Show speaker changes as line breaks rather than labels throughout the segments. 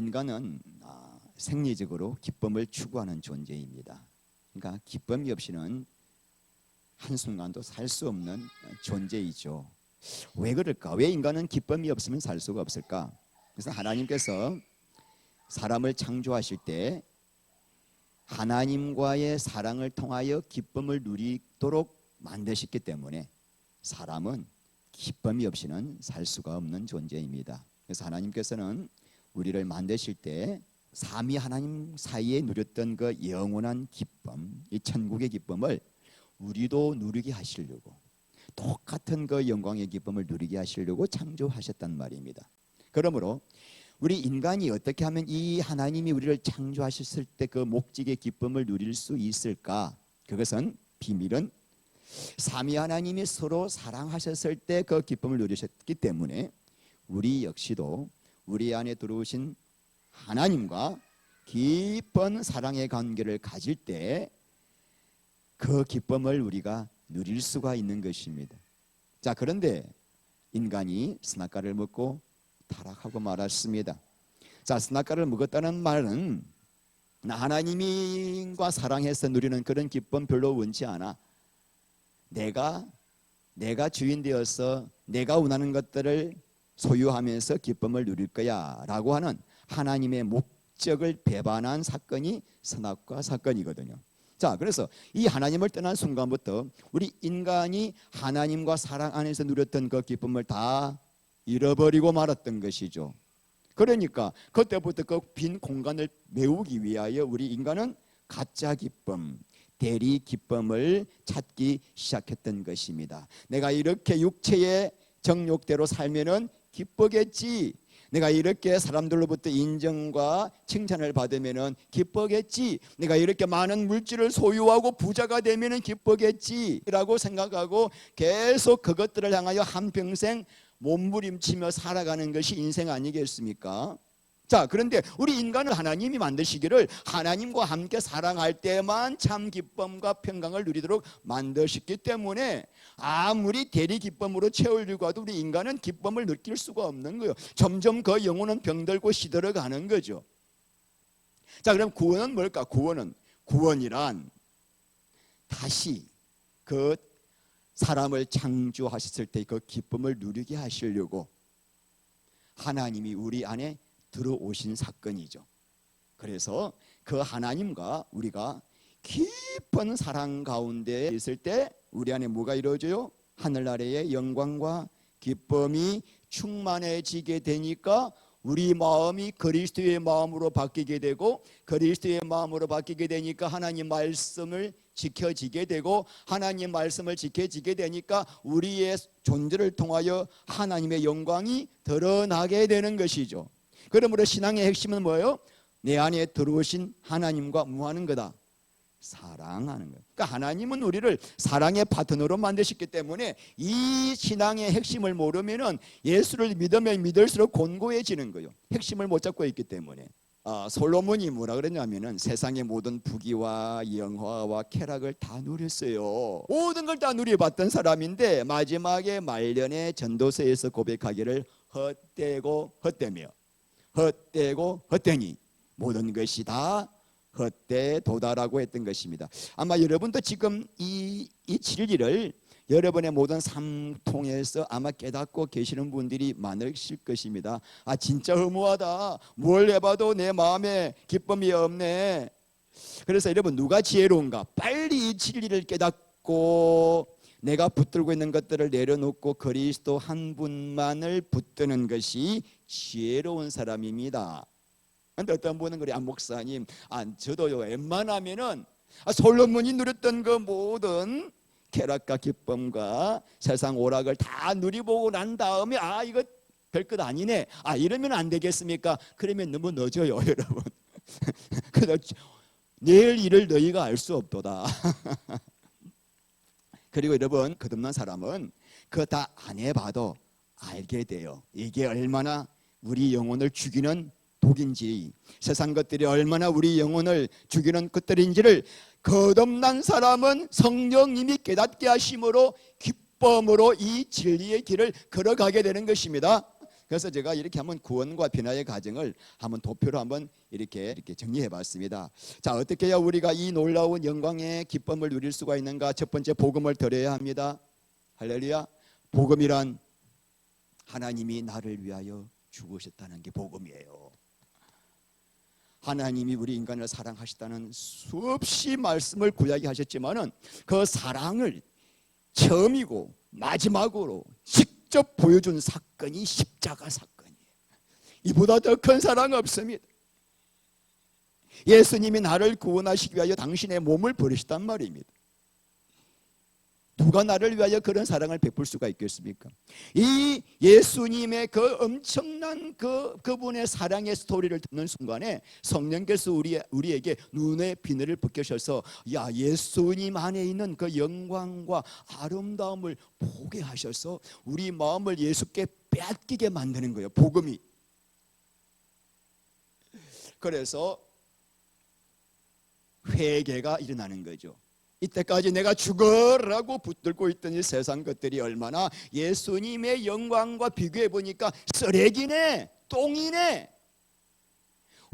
인간은 생리적으로 기쁨을 추구하는 존재입니다. 그러니까 기쁨이 없이는 한순간도 살 수 없는 존재이죠. 왜 그럴까? 왜 인간은 기쁨이 없으면 살 수가 없을까? 그래서 하나님께서 사람을 창조하실 때 하나님과의 사랑을 통하여 기쁨을 누리도록 만드셨기 때문에 사람은 기쁨이 없이는 살 수가 없는 존재입니다. 그래서 하나님께서는 우리를 만드실 때 삼위 하나님 사이에 누렸던 그 영원한 기쁨, 이 천국의 기쁨을 우리도 누리게 하시려고, 똑같은 그 영광의 기쁨을 누리게 하시려고 창조하셨단 말입니다. 그러므로 우리 인간이 어떻게 하면 이 하나님이 우리를 창조하셨을 때 그 목적의 기쁨을 누릴 수 있을까? 그것은 비밀은 삼위 하나님이 서로 사랑하셨을 때 그 기쁨을 누리셨기 때문에 우리 역시도 우리 안에 들어오신 하나님과 깊은 사랑의 관계를 가질 때 그 기쁨을 우리가 누릴 수가 있는 것입니다. 자, 그런데 인간이 선악과를 먹고 타락하고 말았습니다. 자, 선악과를 먹었다는 말은 하나님과 사랑해서 누리는 그런 기쁨 별로 원치 않아. 내가 주인 되어서 내가 원하는 것들을 소유하면서 기쁨을 누릴 거야 라고 하는 하나님의 목적을 배반한 사건이 선악과 사건이거든요. 자, 그래서 이 하나님을 떠난 순간부터 우리 인간이 하나님과 사랑 안에서 누렸던 그 기쁨을 다 잃어버리고 말았던 것이죠. 그러니까 그때부터 그 빈 공간을 메우기 위하여 우리 인간은 가짜 기쁨, 대리 기쁨을 찾기 시작했던 것입니다. 내가 이렇게 육체의 정욕대로 살면은 기쁘겠지. 내가 이렇게 사람들로부터 인정과 칭찬을 받으면은 기쁘겠지. 내가 이렇게 많은 물질을 소유하고 부자가 되면은 기쁘겠지라고 생각하고 계속 그것들을 향하여 한평생 몸부림치며 살아가는 것이 인생 아니겠습니까? 자, 그런데 우리 인간을 하나님이 만드시기를 하나님과 함께 사랑할 때만 참 기쁨과 평강을 누리도록 만드셨기 때문에 아무리 대리 기쁨으로 채우려고 해도 우리 인간은 기쁨을 느낄 수가 없는 거예요. 점점 그 영혼은 병들고 시들어 가는 거죠. 자, 그럼 구원은 뭘까? 구원이란 다시 그 사람을 창조하셨을 때 그 기쁨을 누리게 하시려고 하나님이 우리 안에 들어오신 사건이죠. 그래서 그 하나님과 우리가 깊은 사랑 가운데 있을 때 우리 안에 뭐가 이루어져요? 하늘 아래의 영광과 기쁨이 충만해지게 되니까 우리 마음이 그리스도의 마음으로 바뀌게 되고, 그리스도의 마음으로 바뀌게 되니까 하나님 말씀을 지켜지게 되고, 하나님 말씀을 지켜지게 되니까 우리의 존재를 통하여 하나님의 영광이 드러나게 되는 것이죠. 그러므로 신앙의 핵심은 뭐예요? 내 안에 들어오신 하나님과 뭐하는 거다? 사랑하는 거예요. 그러니까 하나님은 우리를 사랑의 파트너로 만드셨기 때문에 이 신앙의 핵심을 모르면은 예수를 믿으면 믿을수록 곤고해지는 거예요. 핵심을 못 잡고 있기 때문에. 솔로몬이 뭐라 그랬냐면은 세상의 모든 부귀와 영화와 쾌락을 다 누렸어요. 모든 걸 다 누려봤던 사람인데 마지막에 말년에 전도서에서 고백하기를 헛되고 헛되니 모든 것이 다 헛되도다라고 했던 것입니다. 아마 여러분도 지금 이 진리를 여러분의 모든 삶 통해서 아마 깨닫고 계시는 분들이 많으실 것입니다. 진짜 허무하다. 뭘 해봐도 내 마음에 기쁨이 없네. 그래서 여러분, 누가 지혜로운가? 빨리 이 진리를 깨닫고 내가 붙들고 있는 것들을 내려놓고 그리스도 한 분만을 붙드는 것이 지혜로운 사람입니다. 그런데 어떤 분은 그래, 목사님, 저도요 웬만하면은 솔로몬이 누렸던 그 모든 쾌락과 기쁨과 세상 오락을 다 누리보고 난 다음에 이거 별것 아니네, 이러면 안 되겠습니까? 그러면 너무 늦어요, 여러분. 내일 일을 너희가 알 수 없도다. 그리고 여러분, 거듭난 사람은 그거 다 안 해봐도 알게 돼요. 이게 얼마나 우리 영혼을 죽이는 독인지, 세상 것들이 얼마나 우리 영혼을 죽이는 것들인지를 거듭난 사람은 성령님이 깨닫게 하심으로 기쁨으로 이 진리의 길을 걸어가게 되는 것입니다. 그래서 제가 이렇게 한번 구원과 변화의 과정을 한번 도표로 한번 이렇게 정리해 봤습니다. 자, 어떻게 해야 우리가 이 놀라운 영광의 기쁨을 누릴 수가 있는가? 첫 번째, 복음을 들어야 합니다. 할렐루야. 복음이란 하나님이 나를 위하여 죽으셨다는 게 복음이에요. 하나님이 우리 인간을 사랑하시다는 수없이 말씀을 구약에 하셨지만은 그 사랑을 처음이고 마지막으로 직접 보여준 사건이 십자가 사건이에요. 이보다 더 큰 사랑 없습니다. 예수님이 나를 구원하시기 위하여 당신의 몸을 버리셨단 말입니다. 누가 나를 위하여 그런 사랑을 베풀 수가 있겠습니까? 이 예수님의 그 엄청난 그분의 사랑의 스토리를 듣는 순간에 성령께서 우리에게 눈의 비늘을 벗겨셔서 야, 예수님 안에 있는 그 영광과 아름다움을 보게 하셔서 우리 마음을 예수께 빼앗기게 만드는 거예요. 복음이. 그래서 회개가 일어나는 거죠. 이때까지 내가 죽어라고 붙들고 있던 이 세상 것들이 얼마나 예수님의 영광과 비교해 보니까 쓰레기네, 똥이네.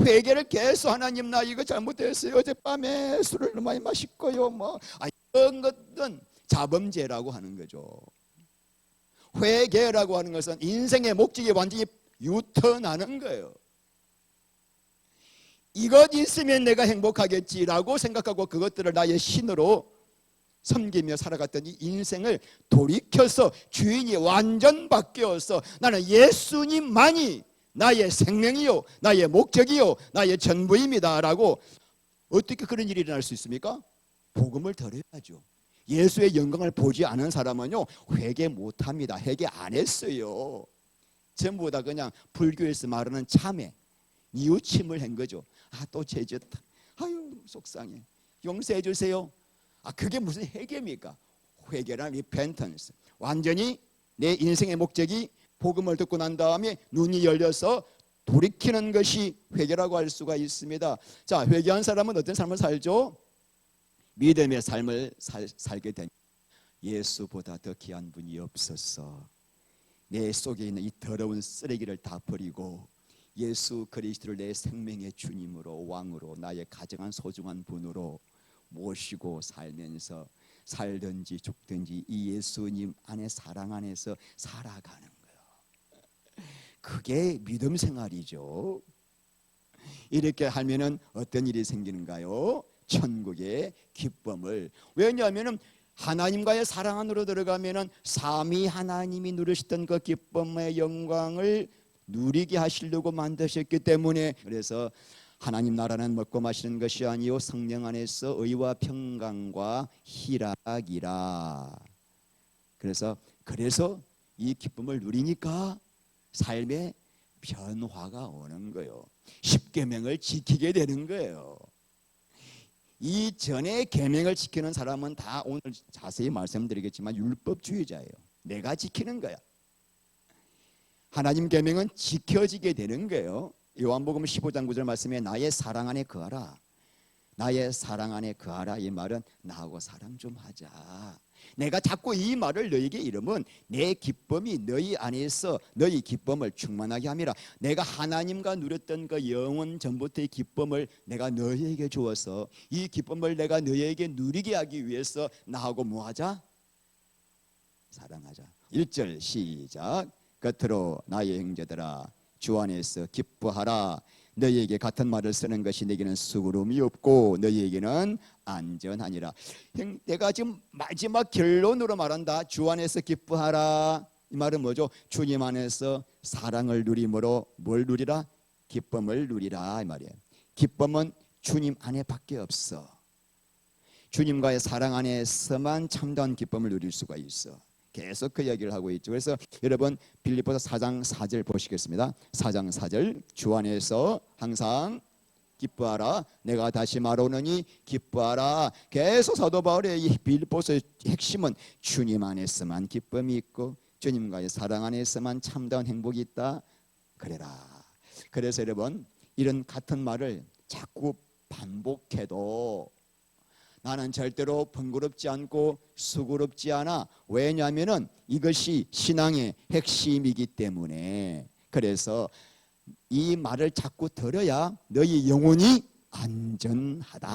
회개를 계속 하나님 나 이거 잘못했어요. 어젯밤에 술을 너무 많이 마셨고요. 이런 것은 자범죄라고 하는 거죠. 회개라고 하는 것은 인생의 목적이 완전히 유턴하는 거예요. 이것 있으면 내가 행복하겠지라고 생각하고 그것들을 나의 신으로 섬기며 살아갔던 이 인생을 돌이켜서 주인이 완전 바뀌어서 나는 예수님만이 나의 생명이요, 나의 목적이요, 나의 전부입니다 라고. 어떻게 그런 일이 일어날 수 있습니까? 복음을 들어야죠. 예수의 영광을 보지 않은 사람은요 회개 못합니다. 회개 안 했어요. 전부 다 그냥 불교에서 말하는 참회, 뉘우침을 한 거죠. 또 죄졌다. 아유 속상해. 용서해 주세요. 그게 무슨 회개입니까? 회개란 repentance. 완전히 내 인생의 목적이 복음을 듣고 난 다음에 눈이 열려서 돌이키는 것이 회개라고 할 수가 있습니다. 자, 회개한 사람은 어떤 삶을 살죠? 믿음의 삶을 살게 되니 예수보다 더 귀한 분이 없었어. 내 속에 있는 이 더러운 쓰레기를 다 버리고 예수 그리스도를 내 생명의 주님으로 왕으로 나의 가정한 소중한 분으로 모시고 살면서 살든지 죽든지 이 예수님 안에 사랑 안에서 살아가는 거예요. 그게 믿음 생활이죠. 이렇게 하면은 어떤 일이 생기는가요? 천국의 기쁨을. 왜냐하면은 하나님과의 사랑 안으로 들어가면은 삼위 하나님이 누리시던 그 기쁨의 영광을 누리게 하시려고 만드셨기 때문에. 그래서 하나님 나라는 먹고 마시는 것이 아니요 성령 안에서 의와 평강과 희락이라. 그래서 이 기쁨을 누리니까 삶에 변화가 오는 거예요. 십계명을 지키게 되는 거예요. 이전에 계명을 지키는 사람은 다 오늘 자세히 말씀드리겠지만 율법주의자예요. 내가 지키는 거야. 하나님 계명은 지켜지게 되는 거예요. 요한복음 15장 9절 말씀에 나의 사랑 안에 거하라. 나의 사랑 안에 거하라. 이 말은 나하고 사랑 좀 하자. 내가 자꾸 이 말을 너에게 이르면 내 기쁨이 너희 안에서 너희 기쁨을 충만하게 함이라. 내가 하나님과 누렸던 그 영원 전부터의 기쁨을 내가 너희에게 주어서 이 기쁨을 내가 너희에게 누리게 하기 위해서 나하고 뭐하자? 사랑하자. 1절 시작. 겉으로 나의 형제들아 주 안에서 기뻐하라. 너희에게 같은 말을 쓰는 것이 내게는 수고름이 없고 너희에게는 안전하니라. 내가 지금 마지막 결론으로 말한다. 주 안에서 기뻐하라. 이 말은 뭐죠? 주님 안에서 사랑을 누림으로 뭘 누리라? 기쁨을 누리라 이 말이에요. 기쁨은 주님 안에 밖에 없어. 주님과의 사랑 안에서만 참다운 기쁨을 누릴 수가 있어. 계속 그 이야기를 하고 있죠. 그래서 여러분 빌립보서 4장 4절 보시겠습니다. 4장 4절 주 안에서 항상 기뻐하라. 내가 다시 말하노니 기뻐하라. 계속 사도 바울의 이 빌립보서의 핵심은 주님 안에서만 기쁨이 있고 주님과의 사랑 안에서만 참다운 행복이 있다. 그래라. 그래서 여러분 이런 같은 말을 자꾸 반복해도 나는 절대로 번거롭지 않고 수고롭지 않아. 왜냐하면 이것이 신앙의 핵심이기 때문에 그래서 이 말을 자꾸 들어야 너희 영혼이 안전하다.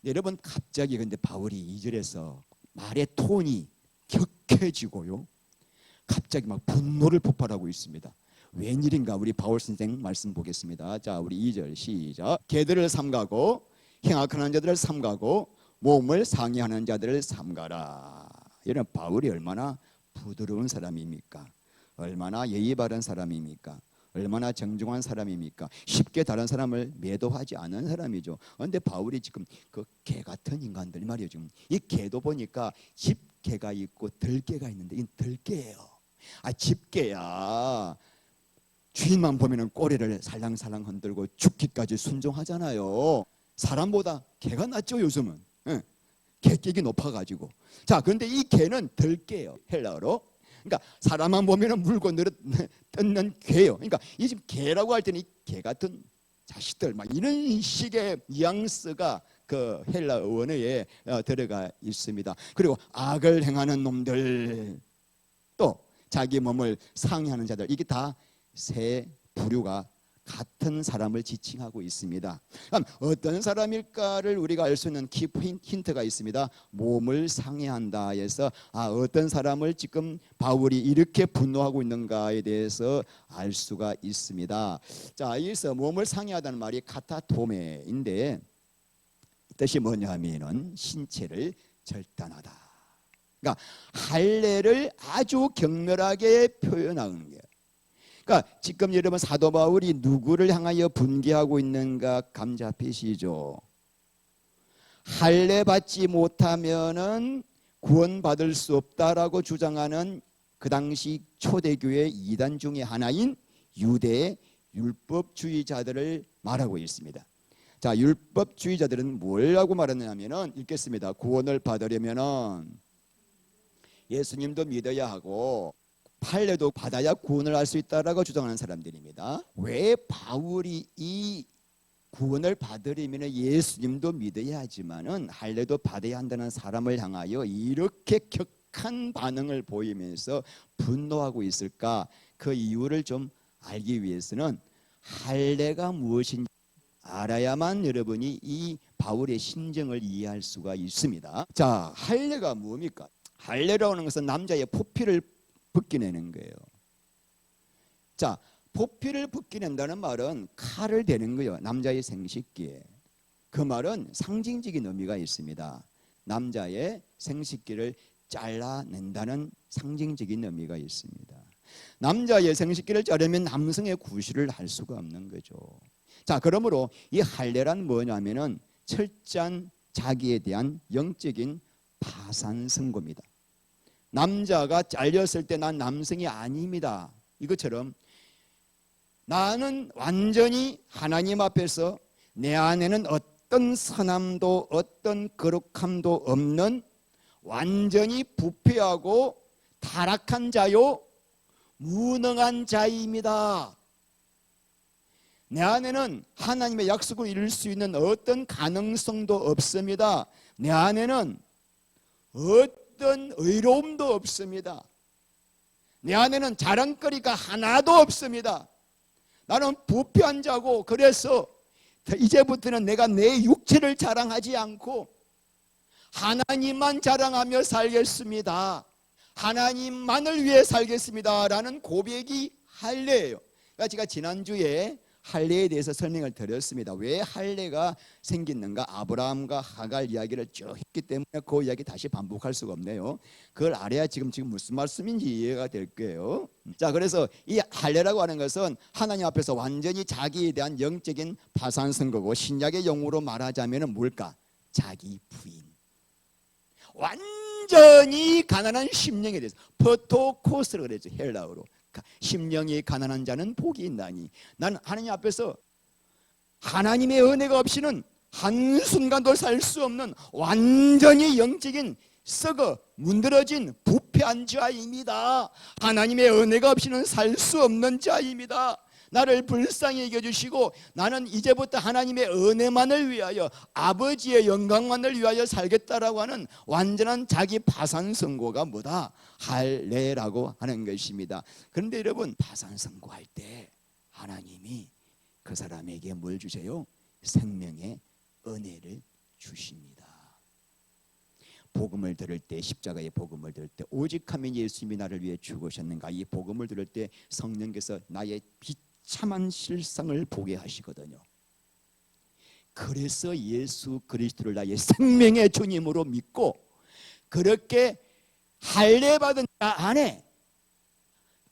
여러분, 갑자기 근데 바울이 2절에서 말의 톤이 격해지고요, 갑자기 막 분노를 폭발하고 있습니다. 웬일인가? 우리 바울 선생 말씀 보겠습니다. 자, 우리 2절 시작. 개들을 삼가고 행악하는 자들을 삼가고 몸을 상해하는 자들을 삼가라. 이런 바울이 얼마나 부드러운 사람입니까? 얼마나 예의 바른 사람입니까? 얼마나 정중한 사람입니까? 쉽게 다른 사람을 매도하지 않은 사람이죠. 그런데 바울이 지금 그 개 같은 인간들 말이에요. 지금 이 개도 보니까 집개가 있고 들개가 있는데 이 들개예요. 집개야 주인만 보면은 꼬리를 살랑살랑 흔들고 죽기까지 순종하잖아요. 사람보다 개가 낫죠, 요즘은. 개격이 높아가지고. 자, 그런데 이 개는 들개예요, 헬라어로. 그러니까 사람만 보면은 물고 뜯는 개요. 그러니까 이 지금 개라고 할 때는 이 개 같은 자식들 막 이런 식의 뉘앙스가 그 헬라 원어에 들어가 있습니다. 그리고 악을 행하는 놈들, 또 자기 몸을 상해하는 자들, 이게 다 세 부류가 같은 사람을 지칭하고 있습니다. 그럼 어떤 사람일까를 우리가 알 수 있는 키 힌트가 있습니다. 몸을 상해한다 해서 어떤 사람을 지금 바울이 이렇게 분노하고 있는가에 대해서 알 수가 있습니다. 자, 여기서 몸을 상해하다는 말이 카타토메인데 뜻이 뭐냐면은 신체를 절단하다. 그러니까 할례를 아주 격렬하게 표현하는 거예요. 그러니까 지금 여러분 사도 바울이 누구를 향하여 분개하고 있는가 감 잡히시죠? 할례 받지 못하면은 구원받을 수 없다라고 주장하는 그 당시 초대교회 이단 중에 하나인 유대 율법주의자들을 말하고 있습니다. 자, 율법주의자들은 뭐라고 말하냐면은 읽겠습니다. 구원을 받으려면은 예수님도 믿어야 하고 할례도 받아야 구원을 할 수 있다라고 주장하는 사람들입니다. 왜 바울이 이 구원을 받으려면 예수님도 믿어야 하지만은 할례도 받아야 한다는 사람을 향하여 이렇게 격한 반응을 보이면서 분노하고 있을까? 그 이유를 좀 알기 위해서는 할례가 무엇인지 알아야만 여러분이 이 바울의 심정을 이해할 수가 있습니다. 자, 할례가 뭡니까? 할례라고 하는 것은 남자의 포피를 벗겨내는 거예요. 자, 포피를 벗겨낸다는 말은 칼을 대는 거예요. 남자의 생식기에. 그 말은 상징적인 의미가 있습니다. 남자의 생식기를 잘라낸다는 상징적인 의미가 있습니다. 남자의 생식기를 자르면 남성의 구실을 할 수가 없는 거죠. 자, 그러므로 이 할례란 뭐냐면은 철저한 자기에 대한 영적인 파산 선고입니다. 남자가 잘렸을 때 난 남성이 아닙니다. 이것처럼 나는 완전히 하나님 앞에서 내 안에는 어떤 선함도 어떤 거룩함도 없는 완전히 부패하고 타락한 자요, 무능한 자입니다. 내 안에는 하나님의 약속을 이룰 수 있는 어떤 가능성도 없습니다. 내 안에는 어떤 의로움도 없습니다. 내 안에는 자랑거리가 하나도 없습니다. 나는 부패한 자고, 그래서 이제부터는 내가 내 육체를 자랑하지 않고 하나님만 자랑하며 살겠습니다. 하나님만을 위해 살겠습니다 라는 고백이 할례예요. 그러니까 제가 지난주에 할례에 대해서 설명을 드렸습니다. 왜 할례가 생겼는가? 아브라함과 하갈 이야기를 쭉 했기 때문에 그 이야기 다시 반복할 수가 없네요. 그걸 알아야 지금 무슨 말씀인지 이해가 될 거예요. 자, 그래서 이 할례라고 하는 것은 하나님 앞에서 완전히 자기에 대한 영적인 파산 선거고, 신약의 용어로 말하자면 뭘까? 자기 부인. 완전히 가난한 심령에 대해서 퍼토코스라고 그랬죠, 헬라어로. 심령이 가난한 자는 복이 있나니. 나는 하나님 앞에서 하나님의 은혜가 없이는 한순간도 살 수 없는 완전히 영적인 썩어 문드러진 부패한 자입니다. 하나님의 은혜가 없이는 살 수 없는 자입니다. 나를 불쌍히 여겨주시고 나는 이제부터 하나님의 은혜만을 위하여 아버지의 영광만을 위하여 살겠다라고 하는 완전한 자기 파산 선고가 뭐다? 할례라고 하는 것입니다. 그런데 여러분, 파산 선고할 때 하나님이 그 사람에게 뭘 주세요? 생명의 은혜를 주십니다. 복음을 들을 때, 십자가의 복음을 들을 때, 오직 하면 예수님이 나를 위해 죽으셨는가, 이 복음을 들을 때 성령께서 나의 비참한 실상을 보게 하시거든요. 그래서 예수 그리스도를 나의 생명의 주님으로 믿고 그렇게 할례 받은 자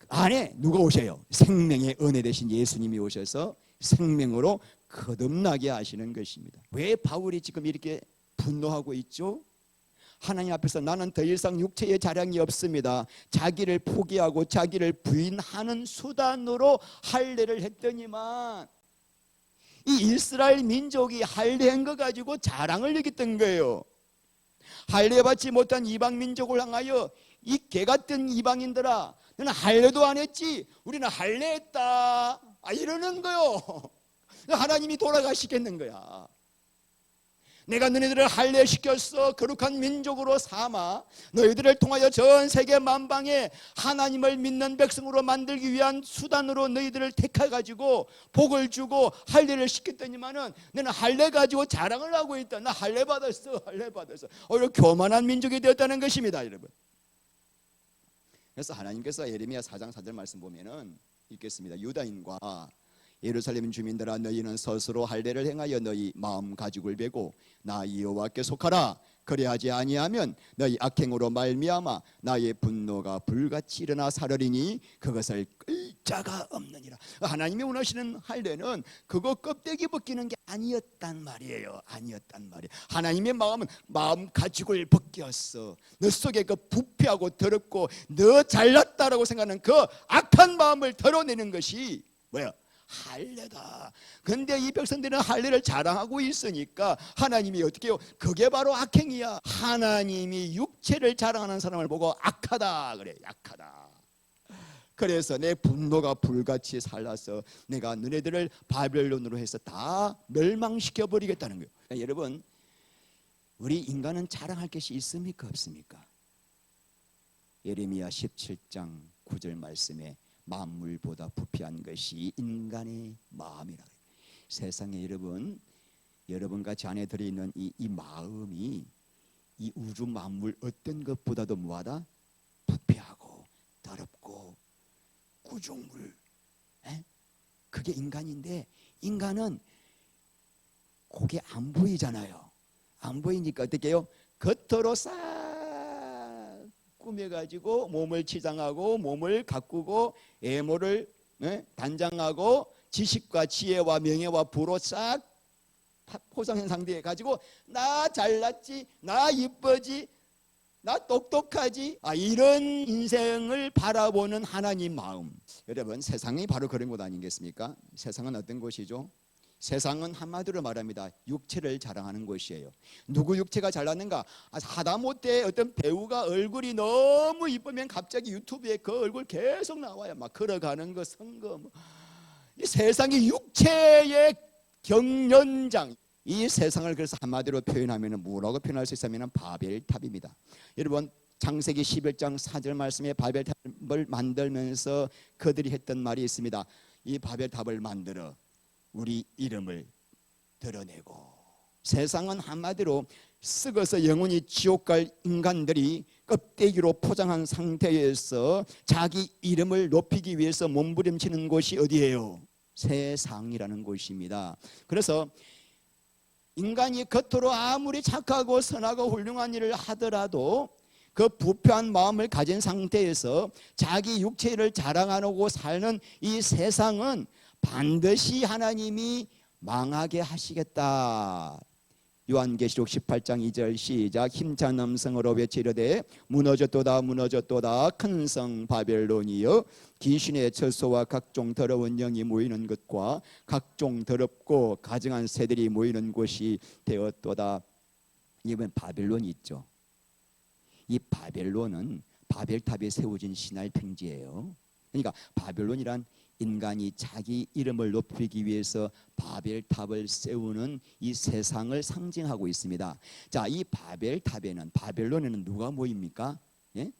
안에 누가 오셔요? 생명의 은혜 되신 예수님이 오셔서 생명으로 거듭나게 하시는 것입니다. 왜 바울이 지금 이렇게 분노하고 있죠? 하나님 앞에서 나는 더 이상 육체의 자랑이 없습니다. 자기를 포기하고 자기를 부인하는 수단으로 할례를 했더니만 이 이스라엘 민족이 할례한 거 가지고 자랑을 여겼던 거예요. 할례 받지 못한 이방 민족을 향하여 이 개같은 이방인들아, 너는 할례도 안 했지? 우리는 할례했다, 이러는 거요. 하나님이 돌아가시겠는 거야. 내가 너희들을 할례시켰어. 거룩한 민족으로 삼아 너희들을 통하여 전 세계 만방에 하나님을 믿는 백성으로 만들기 위한 수단으로 너희들을 택해가지고 복을 주고 할례를 시켰더니만은 너는 할례 가지고 자랑을 하고 있다. 나 할례 받았어, 할례 받았어. 오히려 교만한 민족이 되었다는 것입니다, 여러분. 그래서 하나님께서 예레미야 4장 4절 말씀 보면은 읽겠습니다. 유다인과 예루살렘 주민들아, 너희는 스스로 할례를 행하여 너희 마음 가죽을 베고 나 여호와께 속하라. 그리하지 아니하면 너희 악행으로 말미암아 나의 분노가 불같이 일어나 사르리니 그것을 끌 자가 없느니라. 하나님이 원하시는 할례는 그거 껍데기 벗기는 게 아니었단 말이에요. 아니었단 말이에요. 하나님의 마음은 마음 가죽을 벗겼어. 너 속에 그 부패하고 더럽고 너 잘났다라고 생각하는 그 악한 마음을 덜어내는 것이 뭐야? 할례다. 근데 이 백성들은 할례를 자랑하고 있으니까 하나님이 어떻게 해요? 그게 바로 악행이야. 하나님이 육체를 자랑하는 사람을 보고 악하다 그래. 약하다. 그래서 내 분노가 불같이 살라서 내가 너네들을 바벨론으로 해서 다 멸망시켜 버리겠다는 거예요. 그러니까 여러분, 우리 인간은 자랑할 것이 있습니까, 없습니까? 예레미야 17장 9절 말씀에 만물보다 부패한 것이 인간의 마음이라. 세상에 여러분같이 안에 들어있는 이 마음이 이 우주 만물 어떤 것보다도 뭐하다? 부패하고 더럽고 구중물. 그게 인간인데, 인간은 그게 안 보이잖아요. 안 보이니까 어떻게 해요? 겉으로 싹 꾸며가지고 몸을 치장하고 몸을 가꾸고 애모를 단장하고 지식과 지혜와 명예와 부로 싹 포장한 상태에 가지고 나 잘났지, 나 이쁘지, 나 똑똑하지, 이런 인생을 바라보는 하나님 마음. 여러분, 세상이 바로 그런 곳 아니겠습니까? 세상은 어떤 곳이죠? 세상은 한마디로 말합니다. 육체를 자랑하는 곳이에요. 누구 육체가 잘났는가? 하다못해 어떤 배우가 얼굴이 너무 이쁘면 갑자기 유튜브에 그 얼굴 계속 나와요. 막 걸어가는 거, 선거. 이 세상이 육체의 경연장. 이 세상을 그래서 한마디로 표현하면 뭐라고 표현할 수 있으면 바벨탑입니다. 여러분, 창세기 11장 4절 말씀에 바벨탑을 만들면서 그들이 했던 말이 있습니다. 이 바벨탑을 만들어 우리 이름을 드러내고. 세상은 한마디로 썩어서 영원히 지옥 갈 인간들이 껍데기로 포장한 상태에서 자기 이름을 높이기 위해서 몸부림치는 곳이 어디예요? 세상이라는 곳입니다. 그래서 인간이 겉으로 아무리 착하고 선하고 훌륭한 일을 하더라도 그 부패한 마음을 가진 상태에서 자기 육체를 자랑하고 사는 이 세상은 반드시 하나님이 망하게 하시겠다. 요한계시록 18장 2절 시작. 힘찬 음성으로 외치려되 무너졌도다 무너졌도다 큰 성 바벨론이여, 귀신의 처소와 각종 더러운 영이 모이는 것과 각종 더럽고 가증한 새들이 모이는 곳이 되었도다. 이번 바벨론이 있죠. 이 바벨론은 바벨탑에 세워진 신할 평지예요. 그러니까 바벨론이란 인간이 자기 이름을 높이기 위해서 바벨탑을 세우는 이 세상을 상징하고 있습니다. 자, 이 바벨탑에는, 바벨론에는 누가 모입니까? 예?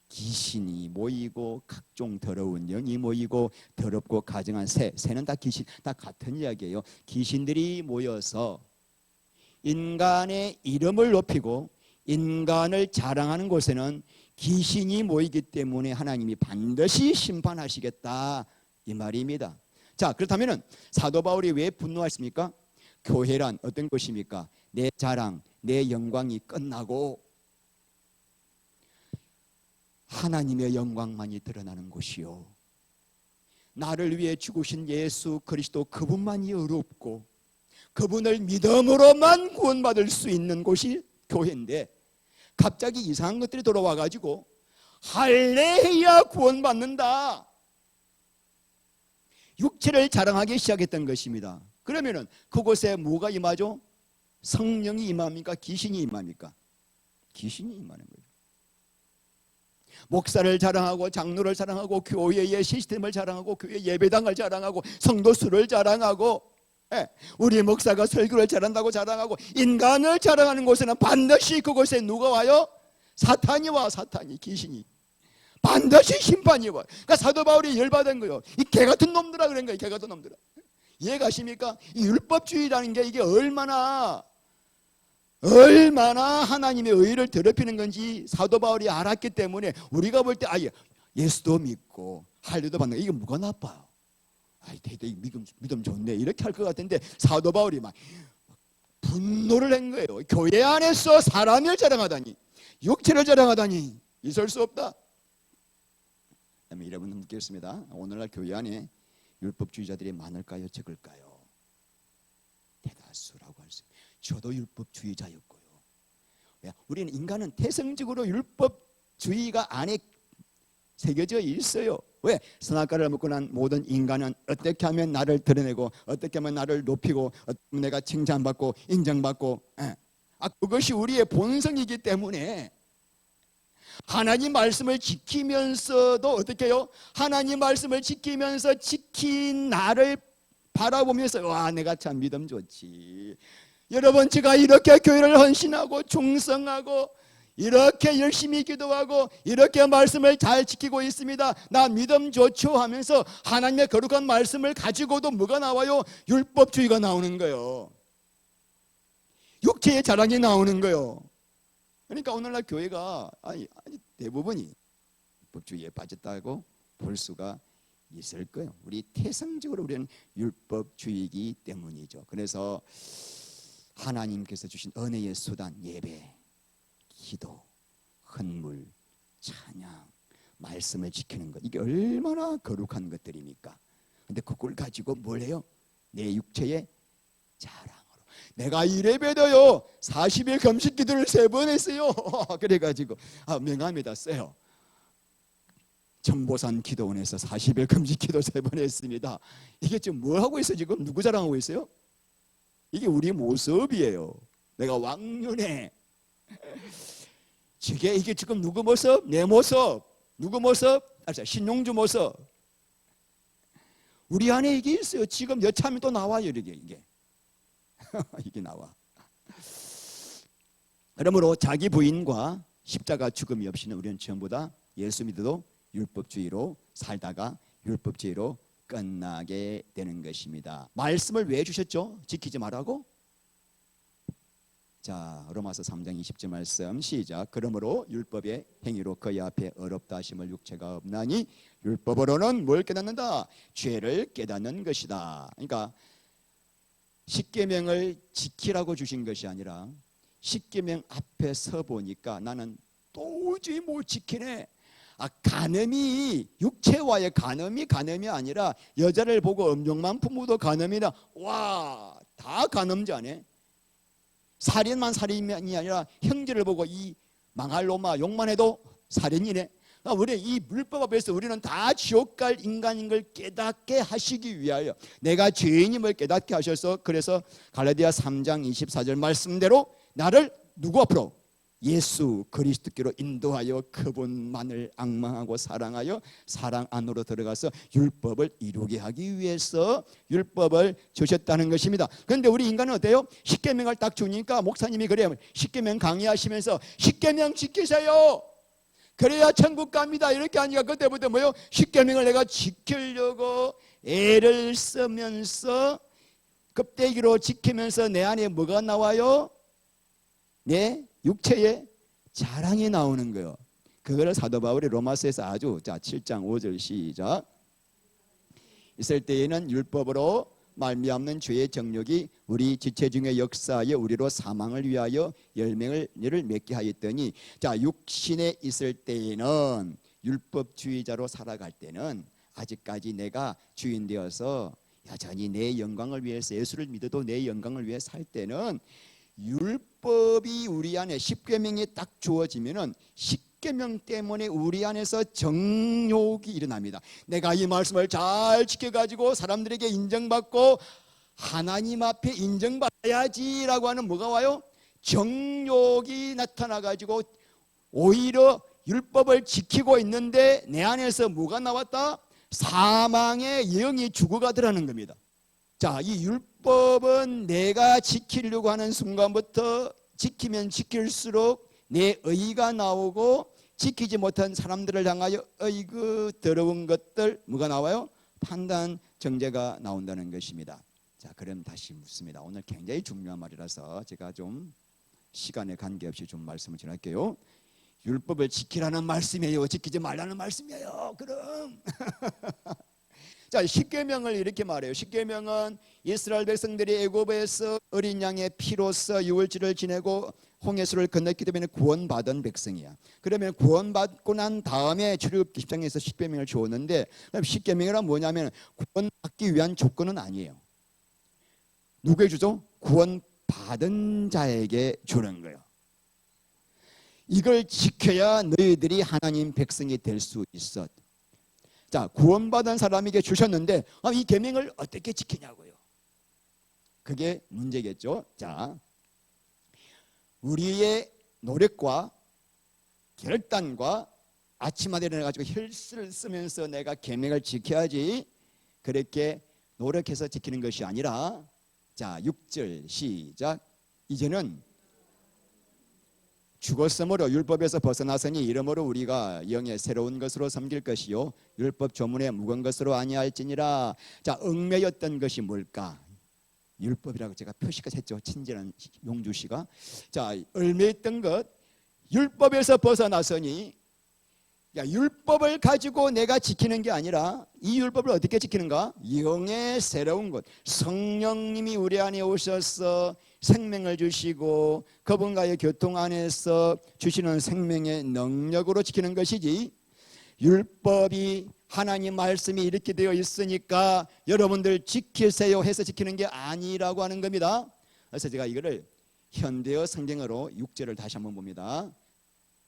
귀신이 모이고 각종 더러운 영이 모이고 더럽고 가증한 새는 다 귀신, 다 같은 이야기예요. 귀신들이 모여서 인간의 이름을 높이고 인간을 자랑하는 곳에는 귀신이 모이기 때문에 하나님이 반드시 심판하시겠다, 이 말입니다. 자, 그렇다면 사도 바울이 왜 분노했습니까? 교회란 어떤 것입니까? 내 자랑, 내 영광이 끝나고 하나님의 영광만이 드러나는 곳이요, 나를 위해 죽으신 예수 그리스도 그분만이 의롭고 그분을 믿음으로만 구원받을 수 있는 곳이 교회인데, 갑자기 이상한 것들이 돌아와가지고 할례해야 구원받는다, 육체를 자랑하기 시작했던 것입니다. 그러면은 그곳에 뭐가 임하죠? 성령이 임합니까? 귀신이 임합니까? 귀신이 임하는 거예요. 목사를 자랑하고 장로를 자랑하고 교회의 시스템을 자랑하고 교회 예배당을 자랑하고 성도 수를 자랑하고, 우리 목사가 설교를 잘한다고 자랑하고 인간을 자랑하는 곳에는 반드시 그곳에 누가 와요? 사탄이 와. 사탄이, 귀신이 반드시 심판이 와. 그러니까 사도 바울이 열받은 거예요. 이 개같은 놈들아, 그런 거예요. 개같은 놈들아. 이해가십니까? 이 율법주의라는 게 이게 얼마나 하나님의 의를 더럽히는 건지 사도 바울이 알았기 때문에 우리가 볼 때 예수도 믿고 할례도 받는 거, 이게 뭐가 나빠요? 대대 믿음 좋네, 이렇게 할 것 같은데 사도 바울이 막 분노를 한 거예요. 교회 안에서 사람을 자랑하다니, 육체를 자랑하다니 있을 수 없다. 여러분 묻겠습니다. 오늘날 교회 안에 율법주의자들이 많을까요, 적을까요? 대다수라고 할 수 있어요. 저도 율법주의자였고요. 우리는 인간은 태생적으로 율법주의가 안에 새겨져 있어요. 왜? 선악과를 먹고 난 모든 인간은 어떻게 하면 나를 드러내고 어떻게 하면 나를 높이고 어떻게 하면 내가 칭찬받고 인정받고, 그것이 우리의 본성이기 때문에 하나님 말씀을 지키면서도 어떻게 해요? 하나님 말씀을 지키면서 지킨 나를 바라보면서 와, 내가 참 믿음 좋지. 여러분, 제가 이렇게 교회를 헌신하고 충성하고 이렇게 열심히 기도하고 이렇게 말씀을 잘 지키고 있습니다, 나 믿음 좋죠 하면서 하나님의 거룩한 말씀을 가지고도 뭐가 나와요? 율법주의가 나오는 거예요. 육체의 자랑이 나오는 거예요. 그러니까 오늘날 교회가 대부분이 율법주의에 빠졌다고 볼 수가 있을 거예요. 우리 태생적으로 우리는 율법주의이기 때문이죠. 그래서 하나님께서 주신 은혜의 수단, 예배, 기도, 헌물, 찬양, 말씀을 지키는 것, 이게 얼마나 거룩한 것들입니까? 근데 그걸 가지고 뭘 해요? 내 육체의 자랑으로. 내가 이래봬도요 40일 금식 기도를 3번 했어요. 그래가지고 명함에다 써요. 정보산 기도원에서 40일 금식 기도 3번 했습니다. 이게 지금 뭐 하고 있어요? 지금 누구 자랑하고 있어요? 이게 우리 모습이에요. 내가 왕년에 이게 지금 누구 모습? 내 모습. 누구 모습? 신용주 모습. 우리 안에 이게 있어요. 지금 여차하면 또 나와요. 이게 이게 나와. 그러므로 자기 부인과 십자가 죽음이 없이는 우리는 전부 다 예수 믿어도 율법주의로 살다가 율법주의로 끝나게 되는 것입니다. 말씀을 왜 주셨죠? 지키지 말라고? 자, 로마서 3장 20절 말씀 시작. 그러므로 율법의 행위로 그의 앞에 어렵다 하심을 육체가 없나니 율법으로는 뭘 깨닫는다? 죄를 깨닫는 것이다. 그러니까 십계명을 지키라고 주신 것이 아니라 십계명 앞에 서 보니까 나는 도저히 못 지키네. 간음이, 육체와의 간음이 아니라 여자를 보고 음욕만 품어도 간음이라, 와, 다 간음자네. 살인만 살인이 아니라 형제를 보고 이 망할 놈아 욕만 해도 살인이네. 우리 이 율법 앞에서 우리는 다 지옥 갈 인간인 걸 깨닫게 하시기 위하여 내가 죄인임을 깨닫게 하셔서, 그래서 갈라디아 3장 24절 말씀대로 나를 누구 앞으로? 예수 그리스도께로 인도하여 그분만을 앙망하고 사랑하여 사랑 안으로 들어가서 율법을 이루게 하기 위해서 율법을 주셨다는 것입니다. 그런데 우리 인간은 어때요? 십계명을 딱 주니까 목사님이 그래요. 십계명 강의하시면서 십계명 지키세요, 그래야 천국 갑니다, 이렇게 하니까 그때부터 뭐요? 십계명을 내가 지키려고 애를 쓰면서 껍데기로 지키면서 내 안에 뭐가 나와요? 내 육체의 자랑이 나오는 거예요. 그거를 사도 바울이 로마서에서 아주, 자 7장 5절 시작. 있을 때에는 율법으로 말미암는 죄의 정욕이 우리 지체 중에 역사하여 우리로 사망을 위하여 열매를 맺게 하였더니, 자 육신에 있을 때에는, 율법주의자로 살아갈 때는 아직까지 내가 주인 되어서 여전히 내 영광을 위해서, 예수를 믿어도 내 영광을 위해 살 때는 율법이 우리 안에, 십계명이 딱 주어지면은 십계명 때문에 우리 안에서 정욕이 일어납니다. 내가 이 말씀을 잘 지켜가지고 사람들에게 인정받고 하나님 앞에 인정받아야지라고 하는 뭐가 와요? 정욕이 나타나가지고 오히려 율법을 지키고 있는데 내 안에서 뭐가 나왔다? 사망의 영이 죽어가더라는 겁니다. 자, 이 율법은 내가 지키려고 하는 순간부터 지키면 지킬수록 내 의가 나오고, 지키지 못한 사람들을 향하여 어이구 더러운 것들, 뭐가 나와요? 판단, 정죄가 나온다는 것입니다. 자, 그럼 다시 묻습니다. 오늘 굉장히 중요한 말이라서 제가 좀 시간에 관계없이 좀 말씀을 전할게요. 율법을 지키라는 말씀이에요, 지키지 말라는 말씀이에요? 그럼 자, 십계명을 이렇게 말해요. 십계명은 이스라엘 백성들이 애굽에서 어린 양의 피로써 유월절을 지내고 홍해수를 건넜기 때문에 구원받은 백성이야. 그러면 구원받고 난 다음에 출애굽기 10장에서 십계명을 주었는데, 십계명이란 뭐냐면 구원받기 위한 조건은 아니에요. 누구에게 주죠? 구원받은 자에게 주는 거예요. 이걸 지켜야 너희들이 하나님 백성이 될 수 있어. 자, 구원받은 사람에게 주셨는데 이 계명을 어떻게 지키냐고요. 그게 문제겠죠. 자, 우리의 노력과 결단과 아침마다 일어나가지고 혈수를 쓰면서 내가 계명을 지켜야지, 그렇게 노력해서 지키는 것이 아니라, 자 6절 시작. 이제는 죽었으므로 율법에서 벗어나서니 이러므로 우리가 영의 새로운 것으로 섬길 것이요 율법 조문에 묵은 것으로 아니할지니라. 자, 얽매였던 것이 뭘까? 율법이라고 제가 표시까지 했죠, 친절한 용주씨가. 자, 얽매였던 것, 율법에서 벗어나서니, 야, 율법을 가지고 내가 지키는 게 아니라 이 율법을 어떻게 지키는가? 영의 새로운 것, 성령님이 우리 안에 오셔서 생명을 주시고 그분과의 교통 안에서 주시는 생명의 능력으로 지키는 것이지, 율법이 하나님 말씀이 이렇게 되어 있으니까 여러분들 지키세요 해서 지키는 게 아니라고 하는 겁니다. 그래서 제가 이거를 현대어 성경어로 6절을 다시 한번 봅니다.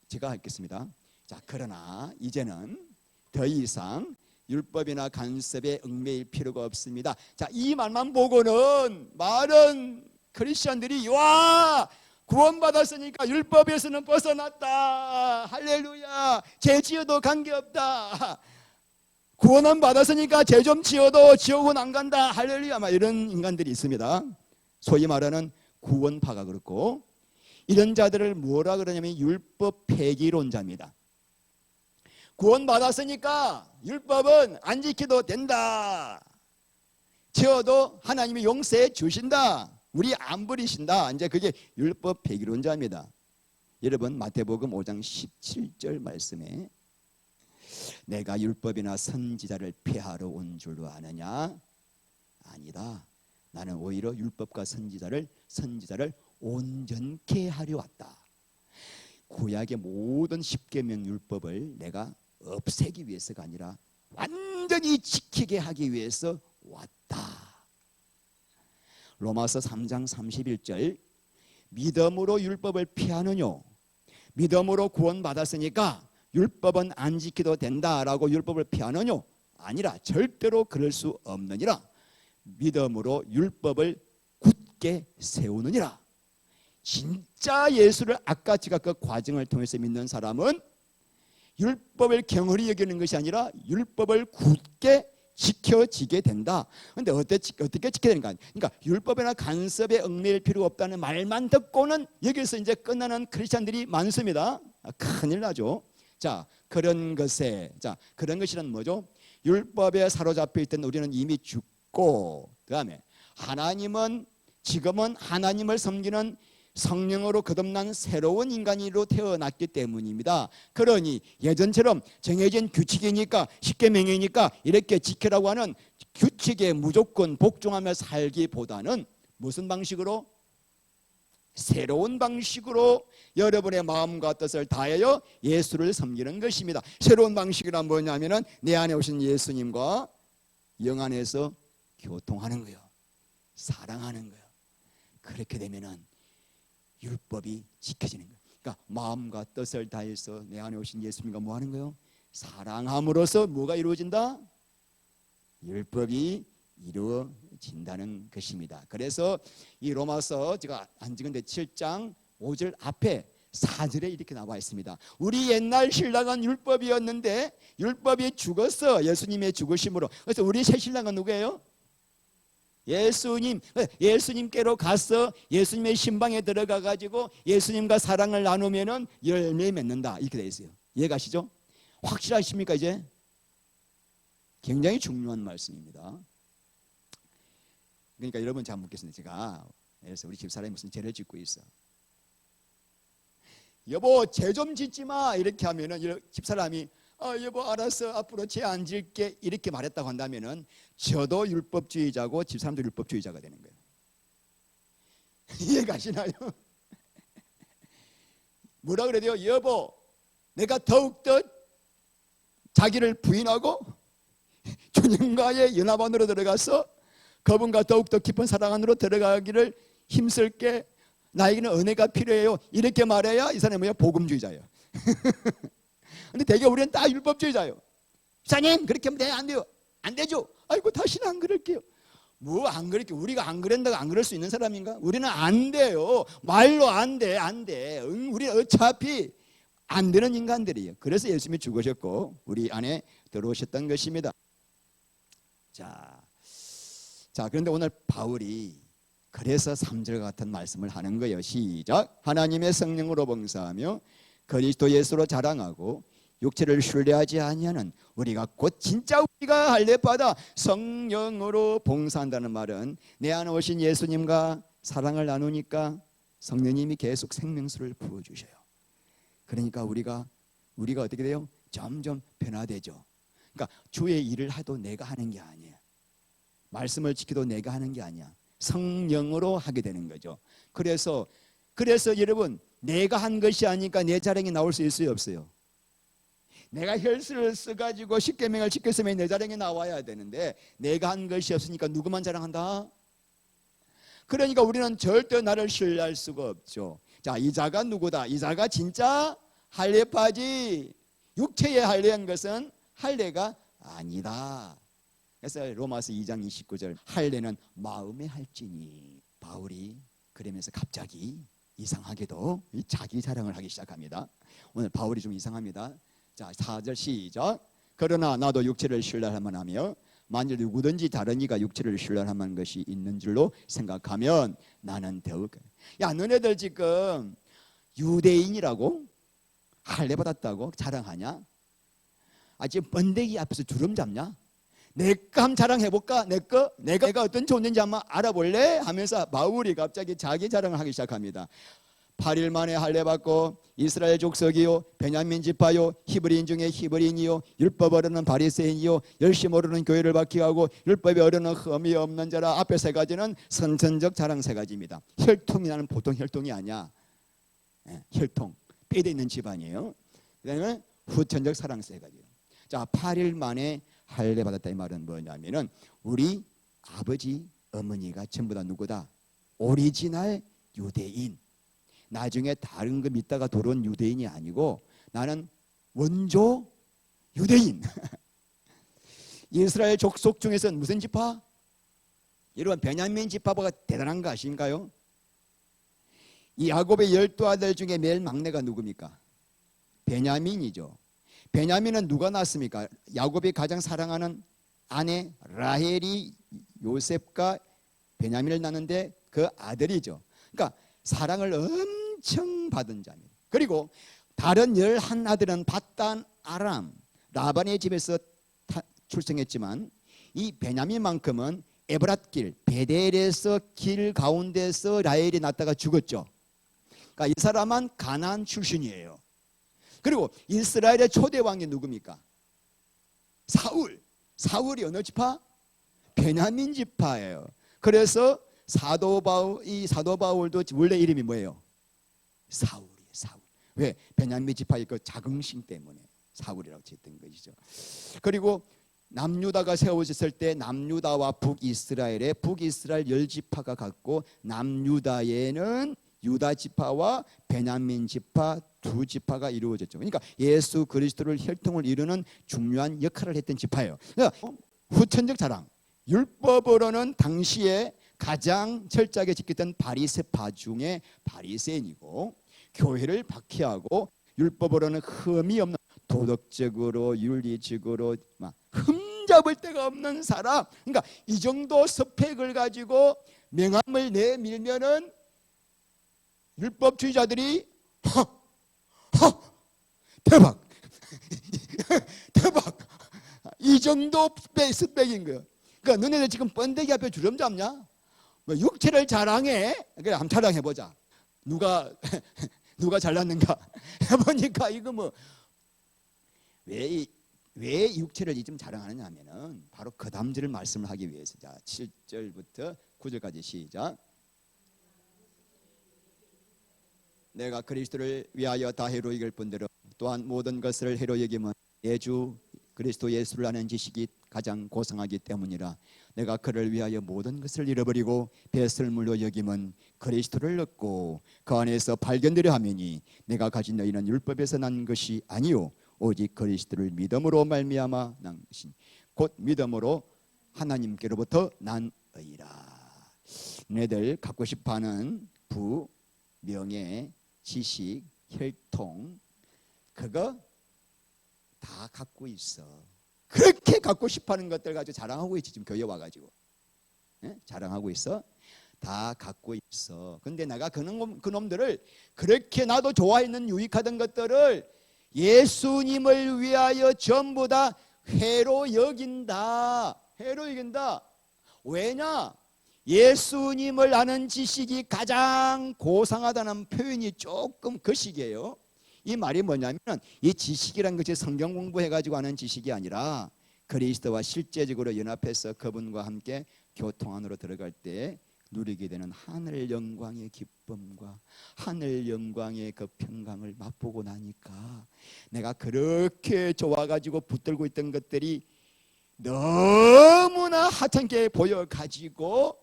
제가 읽겠습니다. 자, 그러나 이제는 더 이상 율법이나 간섭에 얽매일 필요가 없습니다. 자, 이 말만 보고는 많은 크리스천들이 와, 구원받았으니까 율법에서는 벗어났다, 할렐루야, 죄 지어도 관계없다, 구원은 받았으니까 죄 좀 지어도 지옥은 안 간다, 할렐루야, 막 이런 인간들이 있습니다. 소위 말하는 구원파가 그렇고, 이런 자들을 뭐라 그러냐면 율법 폐기론자입니다. 구원받았으니까 율법은 안 지켜도 된다, 지어도 하나님이 용서해 주신다, 우리 안 버리신다, 이제 그게 율법 폐기론자입니다. 여러분 마태복음 5장 17절 말씀에 내가 율법이나 선지자를 폐하러 온 줄로 아느냐? 아니다, 나는 오히려 율법과 선지자를 온전케 하려 왔다. 구약의 모든 십계명 율법을 내가 없애기 위해서가 아니라 완전히 지키게 하기 위해서 왔다. 로마서 3장 31절, 믿음으로 율법을 피하느뇨? 믿음으로 구원받았으니까 율법은 안 지켜도 된다라고 율법을 피하느뇨? 아니라 절대로 그럴 수 없느니라. 믿음으로 율법을 굳게 세우느니라. 진짜 예수를 아까 제가 그 과정을 통해서 믿는 사람은 율법을 경홀히 여기는 것이 아니라 율법을 굳게 지켜지게 된다. 그런데 어떻게 지켜야 되는가? 그러니까 율법이나 간섭에 얽매일 필요 없다는 말만 듣고는 여기서 이제 끝나는 크리스찬들이 많습니다. 큰일 나죠. 자, 그런 것이란 뭐죠? 율법에 사로잡혀 있던 우리는 이미 죽고, 그다음에 지금은 하나님을 섬기는 성령으로 거듭난 새로운 인간으로 태어났기 때문입니다. 그러니 예전처럼 정해진 규칙이니까 십계명이니까 이렇게 지키라고 하는 규칙에 무조건 복종하며 살기보다는 무슨 방식으로? 새로운 방식으로 여러분의 마음과 뜻을 다하여 예수를 섬기는 것입니다. 새로운 방식이란 뭐냐면은 내 안에 오신 예수님과 영 안에서 교통하는 거예요. 사랑하는 거예요. 그렇게 되면은 율법이 지켜지는 거예요. 그러니까 마음과 뜻을 다해서 내 안에 오신 예수님과 뭐 하는 거예요? 사랑함으로써 뭐가 이루어진다? 율법이 이루어진다는 것입니다. 그래서 이 로마서 제가 안 찍은데 7장 5절 앞에 4절에 이렇게 나와 있습니다. 우리 옛날 신랑은 율법이었는데 율법이 죽었어. 예수님의 죽으심으로. 그래서 우리 새 신랑은 누구예요? 예수님께로 가서 예수님의 신방에 들어가 가지고 예수님과 사랑을 나누면은 열매 맺는다. 이렇게 되어 있어요. 이해가시죠? 확실하십니까 이제? 굉장히 중요한 말씀입니다. 그러니까 여러분 제가 묻겠습니다. 제가 그래서 우리 집사람이 무슨 죄를 짓고 있어. 여보 죄 좀 짓지 마 이렇게 하면은 집사람이 여보 알았어 앞으로 죄 안 질게 이렇게 말했다고 한다면은 저도 율법주의자고 집사람도 율법주의자가 되는 거예요. 이해가시나요? 뭐라 그래야 돼요? 여보 내가 더욱더 자기를 부인하고 주님과의 연합 안으로 들어가서 그분과 더욱더 깊은 사랑 안으로 들어가기를 힘쓸게 나에게는 은혜가 필요해요 이렇게 말해야 이 사람이 뭐야? 복음주의자예요. 근데 대개 우리는 다 율법주의자예요. 목사님 그렇게 하면 안 돼요. 안 되죠. 아이고 다시는 안 그럴게요. 뭐 안 그럴게요. 우리가 안 그런다고 안 그럴 수 있는 사람인가? 우리는 안 돼요. 말로 안 돼. 우리는 어차피 안 되는 인간들이에요. 그래서 예수님이 죽으셨고 우리 안에 들어오셨던 것입니다. 자 그런데 오늘 바울이 그래서 3절 같은 말씀을 하는 거예요. 시작. 하나님의 성령으로 봉사하며 그리스도 예수로 자랑하고 육체를 신뢰하지 아니하는 우리가 곧 진짜 우리가 할례받아 성령으로 봉사한다는 말은 내 안에 오신 예수님과 사랑을 나누니까 성령님이 계속 생명수를 부어주셔요. 그러니까 우리가 어떻게 돼요? 점점 변화되죠. 그러니까 주의 일을 해도 내가 하는 게 아니에요. 말씀을 지켜도 내가 하는 게 아니야. 성령으로 하게 되는 거죠. 그래서 여러분 내가 한 것이 아니니까 내 자랑이 나올 수 있어요 없어요? 내가 혈수를 써가지고 십계명을 지켰으면 내 자랑이 나와야 되는데 내가 한 것이 없으니까 누구만 자랑한다? 그러니까 우리는 절대 나를 신뢰할 수가 없죠. 자, 이 자가 누구다? 이 자가 진짜 할례파지. 육체의 할례한 것은 할례가 아니다. 그래서 로마서 2장 29절 할례는 마음에 할지니. 바울이 그러면서 갑자기 이상하게도 자기 자랑을 하기 시작합니다. 오늘 바울이 좀 이상합니다. 자, 4절 시작. 그러나 나도 육체를 신뢰할만 하며 만일 누구든지 다른 이가 육체를 신뢰할만 것이 있는 줄로 생각하면 나는 더욱. 야, 너네들 지금 유대인이라고 할례 받았다고 자랑하냐? 지금 번데기 앞에서 주름 잡냐? 내 거 한번 자랑해볼까? 내가 어떤 존재인지 한번 알아볼래? 하면서 바울이 갑자기 자기 자랑을 하기 시작합니다. 8일 만에 할례 받고 이스라엘 족속이요 베냐민 지파요 히브리인 중에 히브리인이요 율법 어르는 바리새인이요 열심 오르는 교회를 박해하고 율법에 어르는 흠이 없는 자라. 앞에 세 가지는 선천적 자랑 세 가지입니다. 혈통이 나는 보통 혈통이 아니야. 혈통 뼈대 있는 집안이에요. 그다음에 후천적 사랑 세 가지예요. 자, 8일 만에 할례 받았다 이 말은 뭐냐면은 우리 아버지 어머니가 전부 다 누구다? 오리지널 유대인. 나중에 다른 거 믿다가 돌아온 유대인이 아니고 나는 원조 유대인. 이스라엘 족속 중에서는 무슨 지파? 여러분 베냐민 지파보다 대단한 거 아신가요? 이 야곱의 12아들 중에 제일 막내가 누굽니까? 베냐민이죠. 베냐민은 누가 낳았습니까? 야곱이 가장 사랑하는 아내 라헬이 요셉과 베냐민을 낳는데 그 아들이죠. 그러니까 사랑을 엄청 받은 자입니다. 그리고 다른 11아들은 밧단 아람 라반의 집에서 출생했지만 이 베냐민만큼은 에브랏길 베델에서 길 가운데서 라헬이 낳다가 죽었죠. 그러니까 이 사람은 가나안 출신이에요. 그리고 이스라엘의 초대 왕이 누굽니까? 사울이 어느 지파? 베냐민 지파예요. 그래서 사도 바울도 원래 이름이 뭐예요? 사울이에요. 사울. 왜? 베냐민 지파의 그 자긍심 때문에 사울이라고 지었던 것이죠. 그리고 남유다가 세워졌을 때 남유다와 북이스라엘 10지파가 갖고 남유다에는 유다 지파와 베냐민 지파 2지파가 이루어졌죠. 그러니까 예수 그리스도를 혈통을 이루는 중요한 역할을 했던 지파예요. 그러니까 후천적 자랑, 율법으로는 당시에 가장 철저하게 지켰던 바리새파 중에 바리새인이고, 교회를 박해하고 율법으로는 흠이 없는 도덕적으로 윤리적으로 막 흠잡을 데가 없는 사람. 그러니까 이 정도 스펙을 가지고 명함을 내밀면은 율법주의자들이 대박 대박 이 정도 스펙인 거예요. 그러니까 너네들 지금 번데기 앞에 주름 잡냐? 뭐 육체를 자랑해? 그래, 한번 자랑해보자. 누가 잘났는가 해보니까 이거 뭐 왜 육체를 좀 자랑하느냐 하면은 바로 그 다음절을 말씀을 하기 위해서. 자, 7절부터 9절까지 시작. 내가 그리스도를 위하여 다 해로 여길 뿐더러 또한 모든 것을 해로 여김은 내 주 그리스도 예수를 아는 지식이 가장 고상하기 때문이라. 내가 그를 위하여 모든 것을 잃어버리고 배설물로 여김은 그리스도를 얻고 그 안에서 발견되려 하매니 내가 가진 너희는 율법에서 난 것이 아니요 오직 그리스도를 믿음으로 말미암아 난 것이니 곧 믿음으로 하나님께로부터 난의라. 너희들 갖고 싶어하는 부, 명예, 지식, 혈통 그거 다 갖고 있어. 그렇게 갖고 싶어하는 것들 가지고 자랑하고 있지. 지금 교회 와가지고 자랑하고 있어. 다 갖고 있어. 근데 내가 그놈들을 그렇게 나도 좋아했는 유익하던 것들을 예수님을 위하여 전부 다 해로 여긴다. 해로 여긴다. 왜냐? 예수님을 아는 지식이 가장 고상하다는 표현이 조금 거시기해요. 이 말이 뭐냐면 이 지식이란 것이 성경 공부해가지고 하는 지식이 아니라 그리스도와 실제적으로 연합해서 그분과 함께 교통 안으로 들어갈 때 누리게 되는 하늘 영광의 기쁨과 하늘 영광의 그 평강을 맛보고 나니까 내가 그렇게 좋아가지고 붙들고 있던 것들이 너무나 하찮게 보여가지고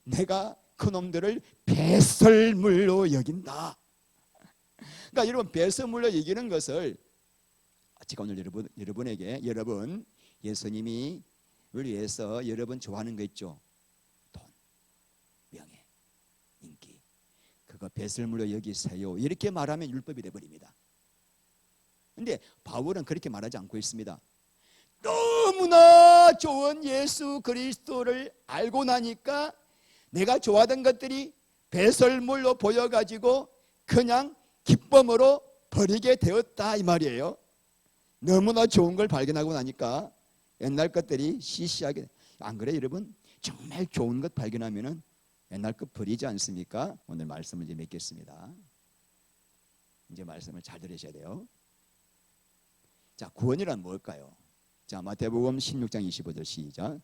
내가 그놈들을 배설물로 여긴다. 그러니까 여러분, 배설물로 여기는 것을 제가 오늘 여러분에게 여러분 예수님이 위해서 여러분 좋아하는 거 있죠. 돈, 명예, 인기 그거 배설물로 여기세요. 이렇게 말하면 율법이 돼버립니다. 그런데 바울은 그렇게 말하지 않고 있습니다. 너무나 좋은 예수 그리스도를 알고 나니까 내가 좋아하던 것들이 배설물로 보여가지고 그냥 기쁨으로 버리게 되었다 이 말이에요. 너무나 좋은 걸 발견하고 나니까 옛날 것들이 시시하게. 안 그래 여러분? 정말 좋은 것 발견하면은 옛날 것 버리지 않습니까? 오늘 말씀을 이제 맺겠습니다. 이제 말씀을 잘 들으셔야 돼요. 자, 구원이란 뭘까요? 자, 마태복음 16장 25절 시작.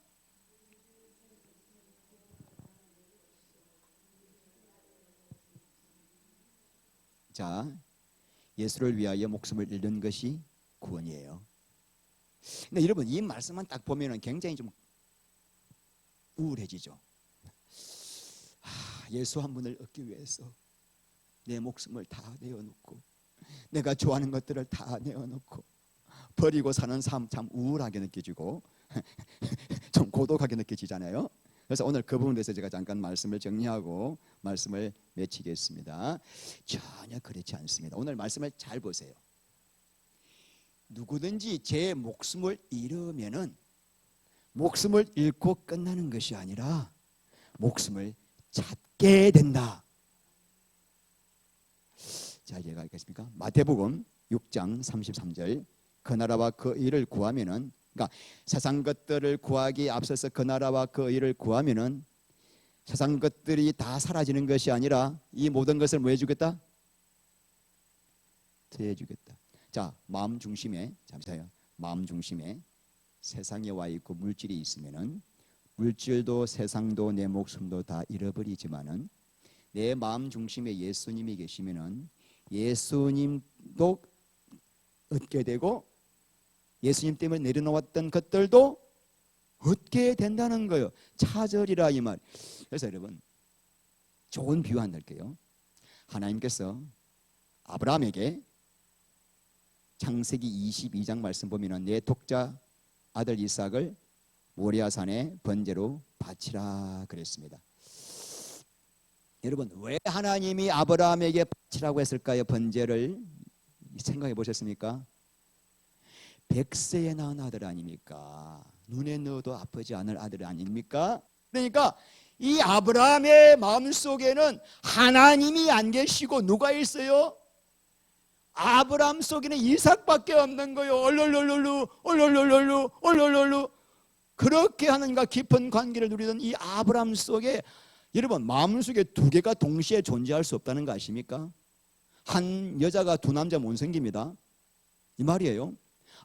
자, 예수를 위하여 목숨을 잃는 것이 구원이에요. 근데 여러분 이 말씀만 딱 보면은 굉장히 좀 우울해지죠. 예수 한 분을 얻기 위해서 내 목숨을 다 내어놓고 내가 좋아하는 것들을 다 내어놓고 버리고 사는 삶 참 우울하게 느껴지고 좀 고독하게 느껴지잖아요. 그래서 오늘 그 부분에 대해서 제가 잠깐 말씀을 정리하고 말씀을 맺히겠습니다. 전혀 그렇지 않습니다. 오늘 말씀을 잘 보세요. 누구든지 제 목숨을 잃으면은 목숨을 잃고 끝나는 것이 아니라 목숨을 찾게 된다. 자, 이해가 있겠습니까? 마태복음 6장 33절 그 나라와 그 의를 구하면은, 그러니까 세상 것들을 구하기 앞서서 그 나라와 그 의를 구하면은 세상 것들이 다 사라지는 것이 아니라 이 모든 것을 뭐 해주겠다? 더해주겠다. 자, 마음 중심에, 잠시만요. 마음 중심에 세상에 와 있고 물질이 있으면은 물질도 세상도 내 목숨도 다 잃어버리지만은 내 마음 중심에 예수님이 계시면은 예수님도 얻게 되고 예수님 때문에 내려놓았던 것들도 얻게 된다는 거예요. 차절이라 이 말. 그래서 여러분 좋은 비유 하나 드릴게요. 하나님께서 아브라함에게 창세기 22장 말씀 보면은 내 독자 아들 이삭을 모리아산에 번제로 바치라 그랬습니다. 여러분 왜 하나님이 아브라함에게 바치라고 했을까요? 번제를 생각해 보셨습니까? 100세에 낳은 아들 아닙니까? 눈에 넣어도 아프지 않을 아들 아닙니까? 그러니까 이 아브라함의 마음속에는 하나님이 안 계시고 누가 있어요? 아브라함 속에는 이삭밖에 없는 거예요. 얼얼얼얼루 그렇게 하나님과 깊은 관계를 누리던 이 아브라함 속에 여러분 마음속에 두 개가 동시에 존재할 수 없다는 거 아십니까? 한 여자가 두 남자 못 생깁니다. 이 말이에요.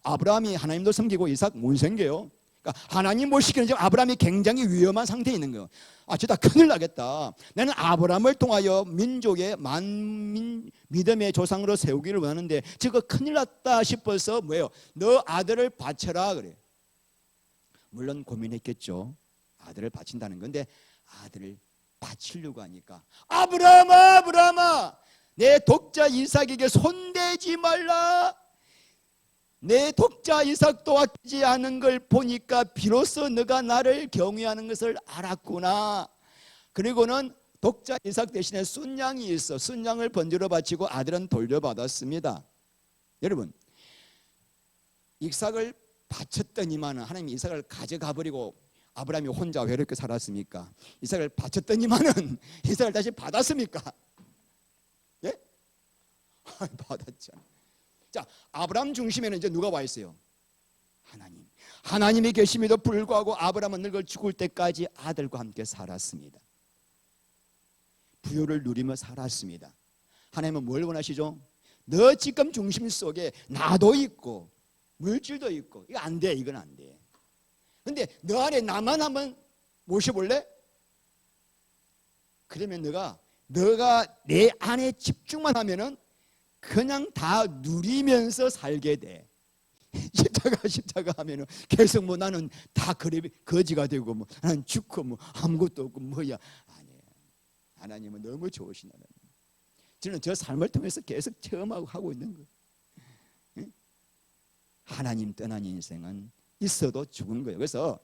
아브라함이 하나님도 섬기고 이삭 못 생겨요. 그러니까 하나님 못 시키는 지금 아브라함이 굉장히 위험한 상태에 있는 거예요. 아, 저다 큰일 나겠다. 나는 아브라함을 통하여 민족의 만민 믿음의 조상으로 세우기를 원하는데 저거 큰일 났다 싶어서 뭐예요? 너 아들을 바쳐라 그래. 물론 고민했겠죠. 아들을 바친다는 건데 아들을 바치려고 하니까 아브라함아 내 독자 이삭에게 손대지 말라. 내 독자 이삭도 아끼지 않은 걸 보니까 비로소 너가 나를 경외하는 것을 알았구나. 그리고는 독자 이삭 대신에 순양이 있어 순양을 번제로 바치고 아들은 돌려받았습니다. 여러분 이삭을 바쳤더니만은 하나님이 이삭을 가져가 버리고 아브라함이 혼자 외롭게 살았습니까? 이삭을 바쳤더니만은 이삭을 다시 받았습니까? 예? 받았잖아. 자, 아브라함 중심에는 이제 누가 와 있어요? 하나님. 하나님이 계심에도 불구하고 아브라함은 늙어 죽을 때까지 아들과 함께 살았습니다. 부요를 누리며 살았습니다. 하나님은 뭘 원하시죠? 너 지금 중심 속에 나도 있고 물질도 있고 이거 안 돼. 이건 안 돼. 근데 너 안에 나만 한번 모셔볼래? 그러면 너가 내 안에 집중만 하면은 그냥 다 누리면서 살게 돼. 십자가 하면은 계속 뭐 나는 다 거지가 되고 뭐 나는 죽고 뭐 아무것도 없고 뭐야. 아니에요. 하나님은 너무 좋으신 하나님. 저는 저 삶을 통해서 계속 체험하고 있는 거예요. 응? 하나님 떠난 인생은 있어도 죽은 거예요. 그래서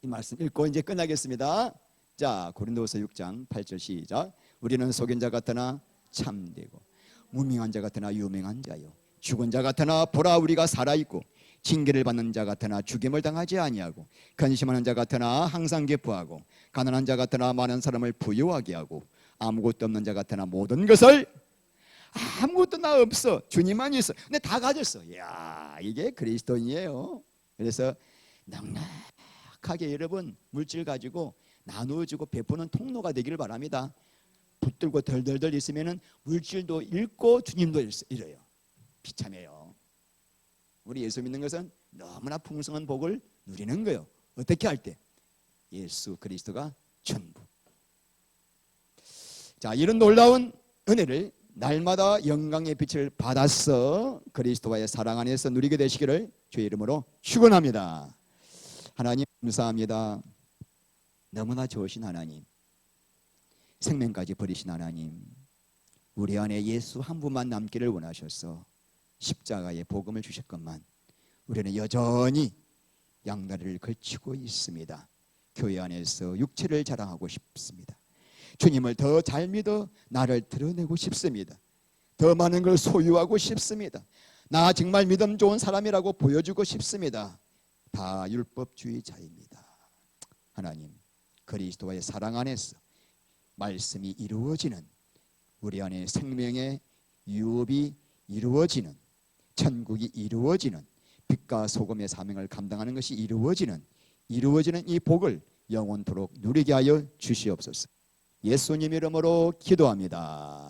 이 말씀 읽고 이제 끝나겠습니다. 자, 고린도후서 6장 8절 시작. 우리는 속인 자 같으나 참되고 무명한 자 같으나 유명한 자요 죽은 자 같으나 보라 우리가 살아있고 징계를 받는 자 같으나 죽임을 당하지 아니하고 근심하는 자 같으나 항상 기뻐하고 가난한 자 같으나 많은 사람을 부유하게 하고 아무것도 없는 자 같으나 모든 것을 아무것도 나 없어 주님만 있어 근데 다 가졌어. 이야 이게 그리스도인이에요. 그래서 넉넉하게 여러분 물질 가지고 나누어주고 베푸는 통로가 되기를 바랍니다. 붙들고 덜덜덜 있으면은 물질도 잃고 주님도 잃어요. 비참해요. 우리 예수 믿는 것은 너무나 풍성한 복을 누리는 거예요. 어떻게 할 때? 예수 그리스도가 전부. 자, 이런 놀라운 은혜를 날마다 영광의 빛을 받아서 그리스도와의 사랑 안에서 누리게 되시기를 주의 이름으로 축원합니다. 하나님 감사합니다. 너무나 좋으신 하나님, 생명까지 버리신 하나님, 우리 안에 예수 한 분만 남기를 원하셔서 십자가의 복음을 주셨건만 우리는 여전히 양다리를 걸치고 있습니다. 교회 안에서 육체를 자랑하고 싶습니다. 주님을 더 잘 믿어 나를 드러내고 싶습니다. 더 많은 걸 소유하고 싶습니다. 나 정말 믿음 좋은 사람이라고 보여주고 싶습니다. 다 율법주의자입니다. 하나님, 그리스도의 사랑 안에서 말씀이 이루어지는, 우리 안에 생명의 유업이 이루어지는, 천국이 이루어지는, 빛과 소금의 사명을 감당하는 것이 이루어지는 이 복을 영원토록 누리게 하여 주시옵소서. 예수님 이름으로 기도합니다.